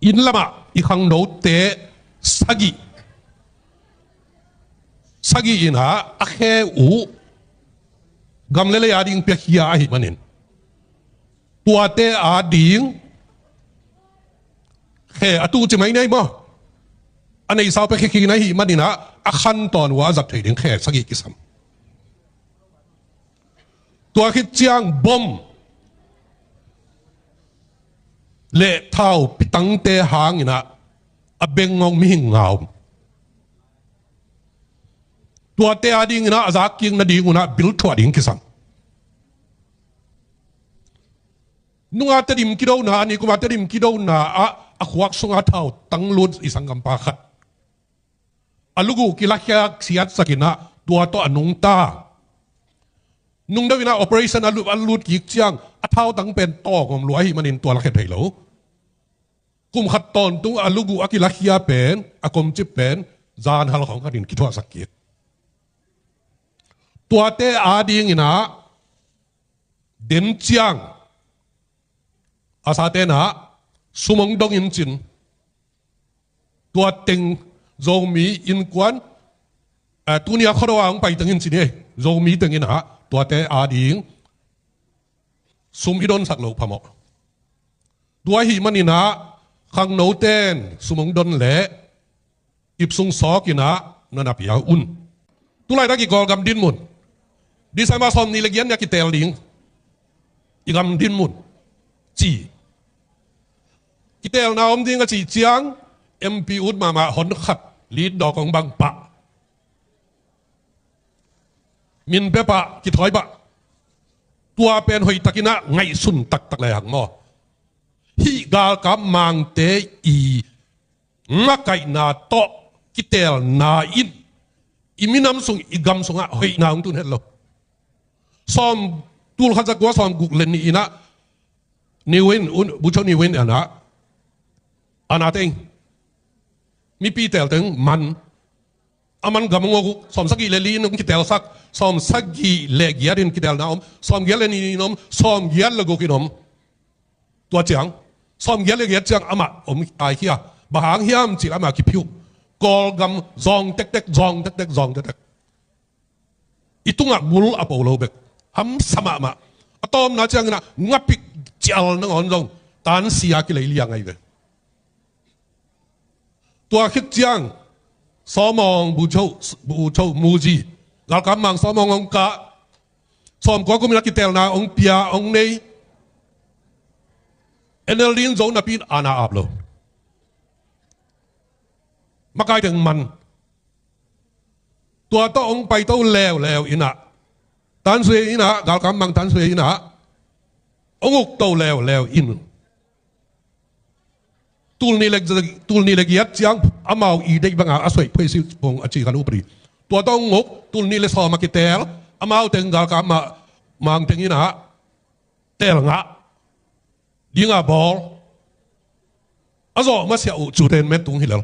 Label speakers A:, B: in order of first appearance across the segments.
A: in lama ikhang no te sagi ina akhe u gamlele ading pekhia ahi manin tuate ading khe atu chimai nei mo anei sao pe khi nei hi manina akhan ton wa zap thei ding khe sagi kisam tua khit chiang bom le thau pitang te hang ina abengong mi ngau tua te ading ina azaking na ding una bil thwa ding kisam nunga terim kido na ani kuma terim kido na a khuak sunga thau tang lut isangam pa khat alugu kilakya siat sakina tua to anung ta nung dawina operation alut ki chiang a thau tang pen to kom lu hi manin tua la khet thei lo kum khat ton tu alugu akilakya pen akom chip pen zan hal khong khanin ki thwa sakit tua te ading ina den chiang asate na sumong dong in chin tua teng zong mi in kwan tunia khoro ang pai teng in chin e zong mi teng in ha tua te ading sum idon sak lo phamo tua hi manina khang no ten sumong don le ipsung sokina nana pia un tulai da ki gol gam din mun di sama som ni legian ya ki tel ding igam din mun chi kitel na om ding a chi chiang mp ut ma hon khat lead dok kong bang pa min pe pa ki thoi ba tua pen hoi takina ngai sun tak le hang mo hi gal ka mang te i ngakai na to kitel na in iminam sung igam sunga hoi na ung tun hello som tul khaja kwa som guk len ni ina ni win un bu chau ni win ana anateng mi pi tel teng man aman gamongo som sagi le li nung kitel sak som sagi le giarin kitel naom som gial ni nom som gial le go kinom tua chiang som gial le giat chiang ama om ai hia bahang hiam chi ama ki phiu kol gam zong tek tek zong tek tek zong tek tek itunga bul apolo bek ham sama ma atom na chiang na ngapik chial nang on zong tan sia ki le liang ai ve tua khit chiang somong bu chou mu ji gal kam mang somong ong ka som ko kum la ki tel na ong pia ong nei enelin zong na pin ana aplo makai teng man tua to ong pai to lew ina tan sui ina gal kam mang tan sui ina ong uk to lew in tul ni leg yat chiang amau i dei banga asoi phoi si pong achi kan upri tua to ngok tul ni le so ma ki tel amau teng gal kam ma mang teng ina tel nga dinga bol azo ma sia u chu ten met tung hilal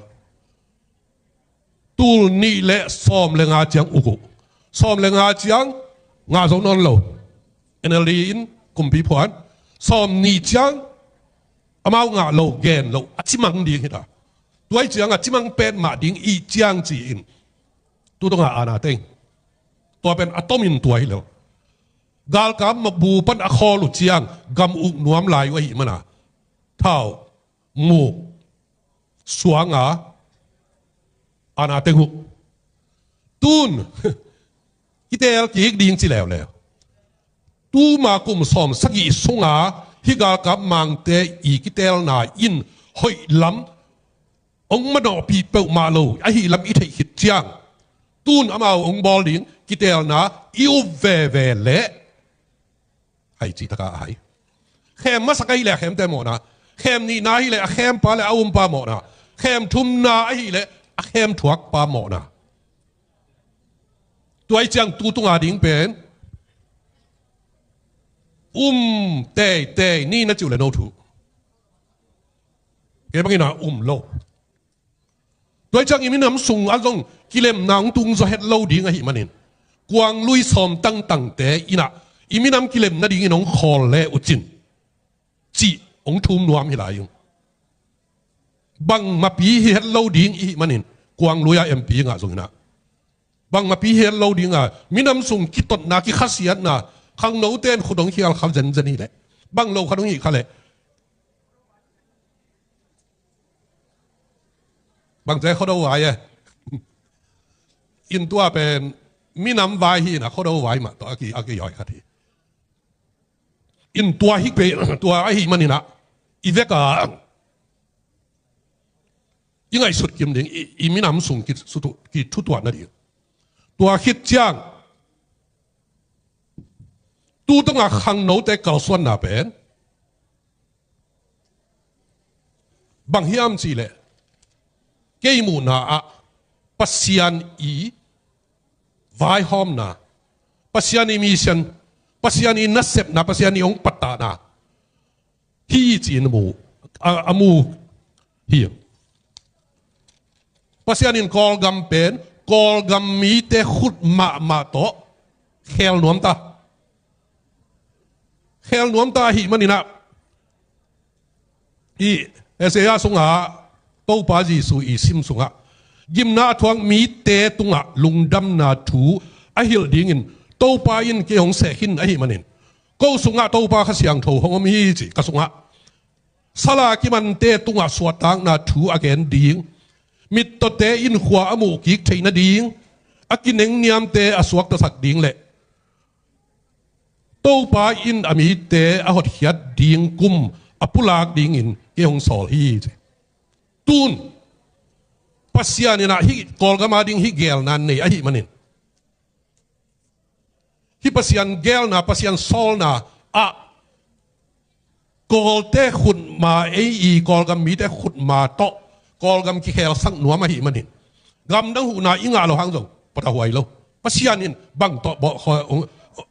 A: tul ni le som le nga chiang uku som le nga chiang nga zo non lo enelin kumpi phuan som ni chiang amau nga lo gen lo achimang ding hita tuai chiang achimang pen ma ding i chiang chi in tu to nga ana teng to pen atomin tuai lo gal kam ma bu pan a kholu chiang gam uk nuam lai wa hi mana thau mu suanga ana tengu tun kitel ki ding chi lew tu ma kum som sagi sunga higa ka mang te i kitel na in hoi lam ong ma do pi pe ma lo a hi lam i thei hit chiang tun amao ong bol ding kitel na iu ve le hai chi taka hai khem ma sakai le khem te mo na khem ni na hi le a khem pa le awum pa mo na khem thum na hi le a khem thuak pa mo na tuai chiang tu tunga ding pen te ni na chiu le no thu ke bang ina lo tuai chiang imi nam sung a zong kilem nang tung zo het lo ding a hi manin quang lui som tang te ina imi nam kilem na ding inong khol le uchin chi ong thum nuam hi lai yung bang mà pi hết lâu điên ý manin quang loya em pi ngã rồi na bang mà pi hết lâu điên à minam sung kí tot na kí khasiat na khang nấu tên khu đông hial kham dân dân hi lệ bang lâu khang đông hi khale bangใจเขาดูไว้อินตัวเป็นมีน้ำไว้ฮีนะเขาดูไว้มาตัวอากีย่อยขัดทีอินตัวฮิเป็นตัวไอ้ฮีมันนี่นะอีเวกายังไงสุดกิมดึงอีมีน้ำสูงกิสุดกิทุตัวนั่นเองตัวฮิตจ้างตู้ต้องอาขังโน้ตแต่เก่าส่วนน่ะเป็นบางฮิมจีเลยเกี่ยมูนาปัสยานอีวายหอมนาปัสยานีมิชันปัสยานีนัสเซปนาปัสยานีองปัตตานาฮีจีนมูอามูฮีปัสยานีกอลกัมเป็นกอลกัมมีเตขุดมาโตเขลนวมตาฮีมันนี่นะอีเอเซียสงหาโตปาจีสุอีซิมสุงะยิมนาทวงมีเตตุงะลุงดำนาถูอหิลดิ่งินโตปาอินเกี่ยงเสหินอหิมันินก็สุงะโตปาขสียงโถหงมีจีกสุงะสลากิมันเตตุงะสวดตังนาถูอเกนดิ่งมิตรเตอินขวาอมูกิกเทนดิ่งอากินเองเนียมเตอสวกตะสักดิ่งเละโตปาอินอมีเตอหดเหียดดิ่งกุมอปุลากดิ่งอินเกี่ยงสอลฮีจีตูนปัสยานี่นะฮิกอลกามาดิ้งฮิเกลนันนี่ไอฮิมันินฮิปัสยานเกลนะปัสยานโซลนะกอลเตขุดมากอลกามีเตขุดมาโตกอลกามกิเคลสังหนัวมาฮิมันินกำดังหูนาอิงาเราหังจงปะทวยเราปัสยานินบังโตบอกคอย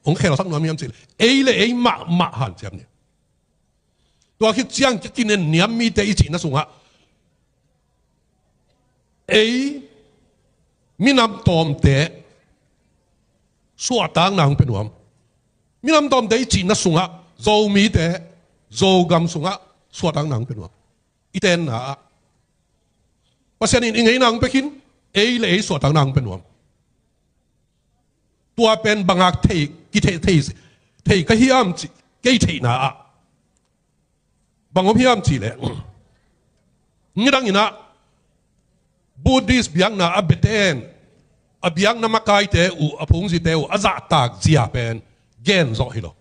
A: องเคลสังหนัวมีอันสิเลยมาหันเจ้าเนี่ยตัวคิดเจียงกินเนี่ยมีแต่อีจีน่ะสุงะมีน้ำตอมเตะสวดต่างนางเป็นหัวมีน้ำตอมเตะจีนน่ะสุงะโจมีเตะโจกำสุงะสวดต่างนางเป็นหัวอีเตนนะภาษาอินไงนางไปกินเลยสวดต่างนางเป็นหัวตัวเป็นบางอักเทกิเทก็ฮิอัมจีกิเทนะบางคนฮิอัมจีเลยนี่ดังนี้นะBuddhist biang na abeten abiang na makai te u apung si te u azatak zia pen gen zo hilo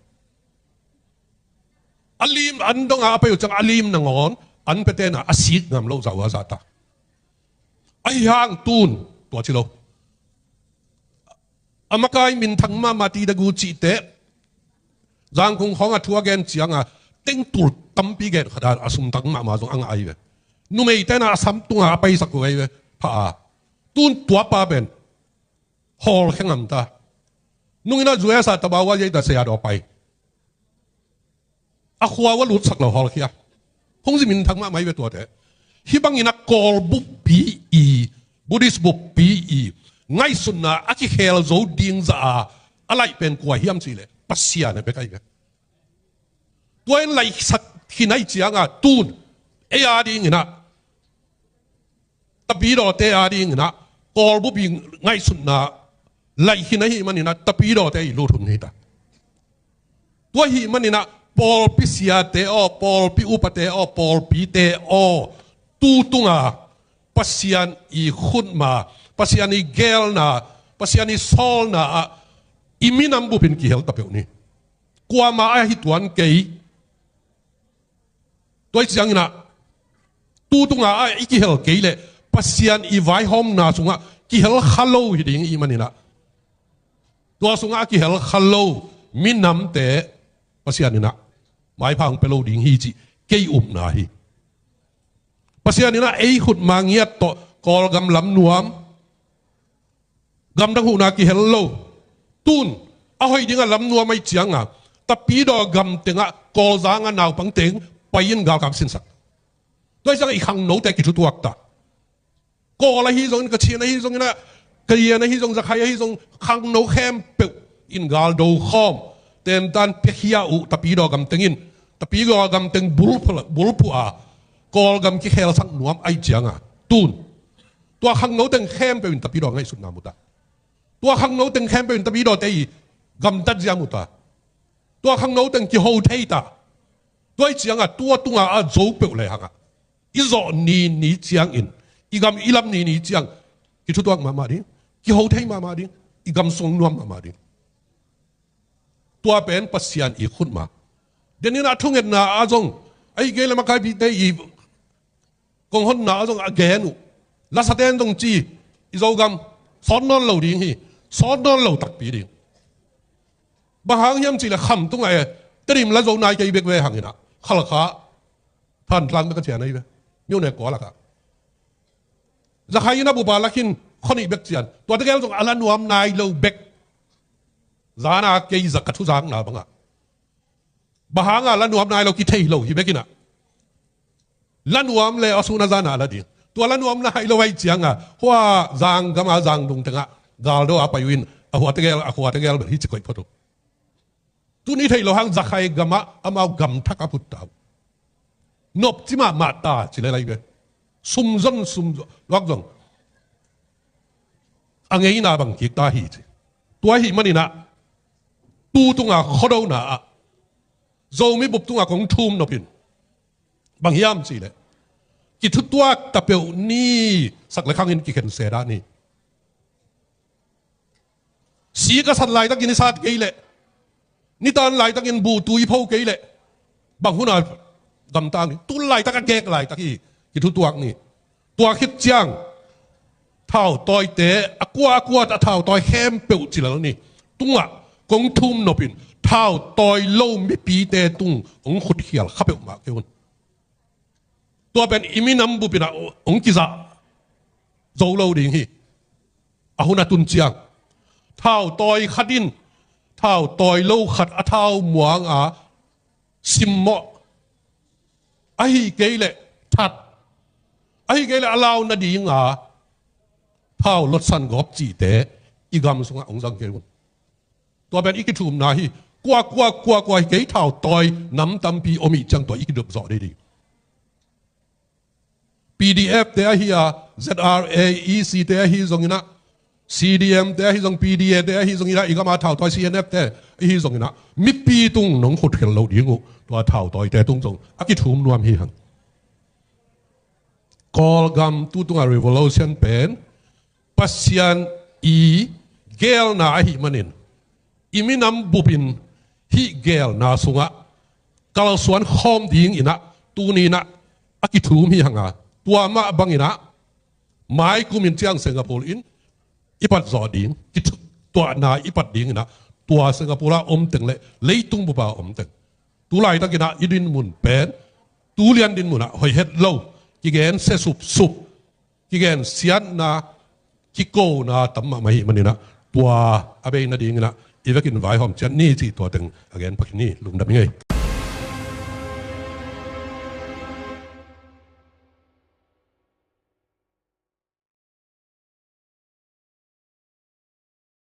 A: alim andong a apayo chang alim na ngon an peten na asik ngam lo zawa zata ai hang tun to chilo amakai min thang ma mati da gu chi te jang kung hong a thua gen chiang a teng tur tampi gen khada asum tang ma zong ang ai ve nu mei te na asam tunga apai sak ko veพาตุนตัวป้าเป็นฮอลแข่งอันตานุ่งน่าจุเอสาตบาวว่ายัยแต่เสียดออกไปอาขวาว่าหลุดสักเราฮอลเขียคงจะมีทั้งมาไม่เป็นตัวแต่ฮิบังอินักกอลบุปปีบุริสบุปปีง่ายสุดนะอาคิเฮลโจดิงซาอะไรเป็นกว่าเฮียมสิเลยปัสเซียเนี่ยไปใกล้กันตัวเองไหลสักที่ไหนเจียงอ่ะตุนดิงนะตบีดอเตอาดิงนะกอลบุบิงง่ายสุดนะไล่หินหิมันนี่นะตบีดอเตอีลูทุนนี่ตาตัวหิมันนี่นะปอลปิเสียเตอปอลปิอุปเตอปอลปิเตอตูตุงาปัสยานอีขุดมาปัสยานอีเกลนะปัสยานอีซอลนะอิมินัมบุเป็นกี่เฮลตะเปียวนี่กว่ามาไอฮิตวันเกยตัวอีกอย่างนะตูตุงาไออีกี่เฮลเกยเลยปัสยานอีไวหอมนาสุงะกิเฮลฮัลโลฮิดิงอีมันนี่นะตัวสุงะกิเฮลฮัลโลมินำเตปัสยานนี่นะหมายพังเปโลดิงฮีจิเกยอุบนาฮีปัสยานนี่นะขุดมาเงียตกอลกำลำนวมกำดังหูนากิเฮลโลตุนเอาให้ดิงะลำนวมไม่เจียงอ่ะแต่ปีดอกำเต็งอ่ะกอลจางอ่ะนาวปังเต็งไปยินกาวกับสินสักด้วยจากอีกครั้งโน้ตแต่กิจตัวตาก็อะไรที่ตรงนี้ก็เชียร์ในที่ตรงนี้นะก็เยียในที่ตรงจะใครที่ตรงข้างโน้ตแคมเปิลอินกาลโดคอมเต็มตันเปียอุตปีดอกำเต็งอินตปีดอกำเต็งบุลผัว กอลกำกิเฮลสังนวมไอเจียงตูนตัวขังโนตึงเข้มไปเป็นตะปีดองไงสุดนามุตาตัวขังโนตึงเข้มไปเป็นตะปีดองเตยกำตัดยามุตาตัวขังโนตึงกิโฮเทตาตัวไอเจียงตัวตุงโจเปลเลยฮะอีโจนี่เจียงอินอีกำอีลำนี่เจียงกิทุตัวมาดิกิโฮเทมาดิอีกำทรงนวมมาดิตัวเป็นปัสยานอีกคนมาเดี๋ยวนี้นะทุ่งเงินนะอาจงไอ้เกลมาใครพิเตอีกงหนนะอาจงอาเกนุลาสเตนตรงจีอีโจกำสอนนอนเหล่าดิ้งฮีสอนนอนเหล่าตักปีดิ้งบางครั้งยังจีละคำตรงไหนแต่ดิมละโจนายใจเบกเวหังนะข้าละข้าท่านรังไม่กระเทียนอะไรไปมีอะไรก่อละครับจะใครนะบุบาละคินคนอีเบกเจียนตัวตะเกียงตรงอัลนวมนายเหล่าเบกจานาเกย์จักรทุจางนาบังบางครั้งละนวมนายเหล่ากิเทยเหล่าฮิเบกินะละนวมเลยอสุนาจานาละดิ้งตัวละนวมนายเหล่าไว้เจียงว่าจางกำมาจางตรงจังกาลโดอาไปวินหัวตะเกียงแบบฮิจิโกยพอดูตัวนี้เทยเหล่าหังจะใครกำมาอามากัมทักพุทธานบจิมาตาจิเลอะไรกันซุ่มวักจงอังเงินาบังกิตาฮีจิตัวฮีมันนี่นะตูตุงขดาวนาโจมีบุบตุงของทุ่มนบินบางยามสิเลยกิทุตัวตะเปียวนี่สักเล็กครั้งอินกิเข็นเสดานี่สีกษัตริย์ไหลตะกินสัตว์เกยเลยนี่ตอนไหลตะกินบูตุยพาวเกยเลยบางคนอ่ะดำตางตุไหลตะกันเกกไหลตะกี้กิทุตัวนี่ตัวคิดจังเท่าต่อยเตะกัวตะเท่าต่อยแฮมเปียวจิแล้วนี่ตุงกงทุ่มนบินเท่าต่อยโลมิปีเตตุงองขุดเขียลขับเปียวมาเกี่ยวตัวเป็นอิมินัมบุปินะองกิจาโจโลดิ่งฮีอาหุนาตุนเจียงเท่าต่อยขัดินเท่าต่อยโลขัดเท่าหมวงซิมโมไอ้เกลเลทัดไอ้เกลเลอลาวนาดีงเท่ารถสันกอบจีเตอีกำสงองจังเกลตัวเป็นอีกทุ่มนาฮีกว่าเกยเท่าต่อยน้ำตำปีอมิจังตัวอีกเดือบสอได้ดี PDF เตะฮีZRAEC เตะฮีตรงนี้นะ CDM เตะฮีตรง PDA เตะฮีตรงนี้นะอีกมาเท่าต่อย CNF เตะฮีตรงนี้นะมิปีตุงน้องขุดเขียนเราดีงูตัวเท่าต่อยเตะตุงจงอากิทุ่มนวมฮีหังกอลกัมตุตุงrevolution เป็นปัสยันเกลนาฮีมันินอิมินัมบุบินฮีเกลนาสุงะกาลสวนหอมดิ่งอินะตูนีนะอากิทูมีหังตัวมาบังอินะไม้กุมินเจียงสิงคโปร์อินอิปัดจอดิ่งกิตัวนาอิปัดดิ่งอินะตัวสิงคโปร์อมตึงเลยตุงบุบาอมตึงตัวไหลตะกินะอิดินมุนเป็นตูเลียนดินมุนหอยเห็ดโลกิเกนเสสุบกิเกนเสียนนากิโกนาตั้มมาไม่มันนี่นะตัวอาเบนนาดิ่งนะอีเวกินไวหอมเจนนี่ที่ตัวตึง again พักนี้ลุงดับยังไง